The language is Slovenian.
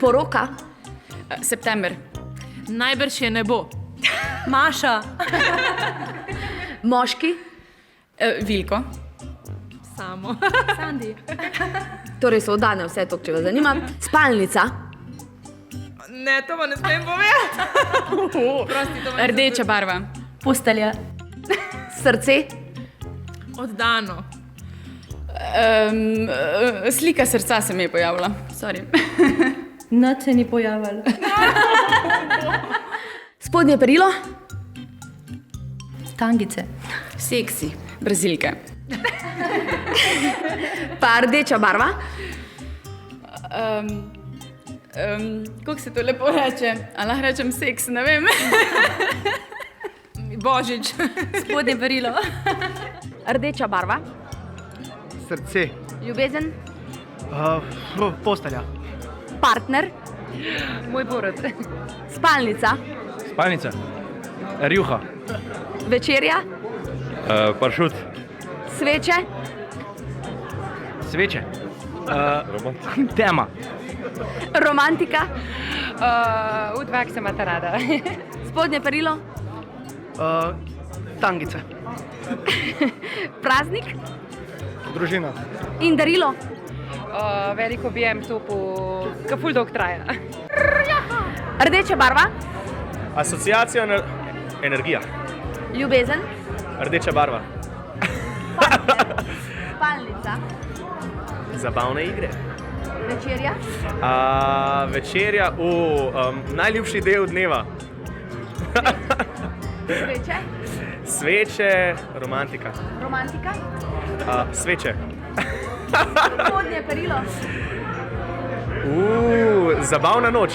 Poroka. September. Najbrž je ne bo. Maša. Moški. Vilko. Samo. Sandi. Torej so oddane vse to, če vas zanima. Spalnica. Ne, to pa ne smem povedati. Prosti, to me Rdeča barva. Postelja. Srce. Oddano. Slika srca se mi je pojavila. Sorry. Nič se ni pojavil. Spodnje perilo. Tangice. Seksi. Brazilke. Pa rdeča barva. Kako se to lepo reče? Ali lahko rečem seks, ne vem. Božič. Spodnje perilo. Rdeča barva. Srce. Ljubezen. Postelja. Partner. Moj borod. Spalnica. Spalnica. Rjuha. Večerja. Paršut. Sveče. Sveče. Tema. Romantika. Udvak se imata rada. Spodnje perilo. Tangice. Praznik. Družina. In darilo. Velik objem topu, ka ful dolg traja. Rdeča barva. Asociacija energija. Ljubezen. Rdeča barva. Spalnica. Zabavne igre. Večerja. Večerja, najljubši del dneva. Sveče. Sveče, romantika. Romantika. Sveče. Spodnje perilo. Zabavna noč.